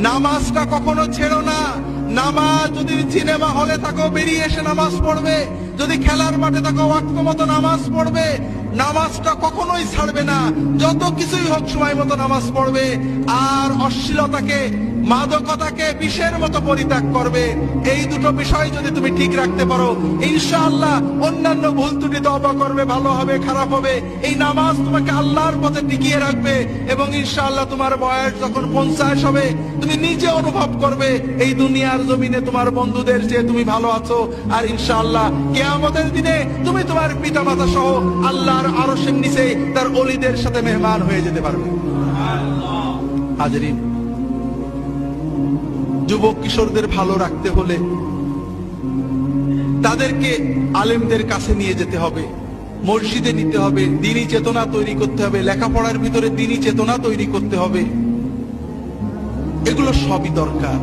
নামাজটা কখনো ছেড়ো না। নামাজ, যদি সিনেমা হলে থাকো বেরিয়ে এসে নামাজ পড়বে, যদি খেলার মাঠে থাকো ওয়াক্ত মতো নামাজ পড়বে। নামাজটা কখনোই ছাড়বে না, যত কিছুই হোক সময় মতো নামাজ পড়বে। আর অশ্লীলতাকে, মাদকতাকে বিষের মতো পরিত্যাগ করবে। এই দুটো বিষয় যদি তুমি ঠিক রাখতে পারো, ইনশাআল্লাহ অন্যান্য ভুল ত্রুটি তওবা করবে, ভালো হবে খারাপ হবে, এই নামাজ তোমাকে আল্লাহর পথে টিকিয়ে রাখবে। এবং ইনশাআল্লাহ তোমার বয়স যখন 50 হবে, তুমি নিজে অনুভব করবে এই দুনিয়ার জমিনে তোমার বন্ধুদের চেয়ে তুমি ভালো আছো। আর ইনশাআল্লাহ কিয়ামতের দিনে তুমি তোমার পিতামাতা সহ আল্লাহর আরশের নিচে তার ওলিদের সাথে মেহমান হয়ে যেতে পারবে। হাজরিন, যুবক কিশোরদের ভালো রাখতে হলে তাদেরকে আলেমদের কাছে নিয়ে যেতে হবে, মসজিদে নিতে হবে, দ্বীনি চেতনা তৈরি করতে হবে, লেখাপড়ার ভিতরে দ্বীনি চেতনা তৈরি করতে হবে। এগুলো সবই দরকার।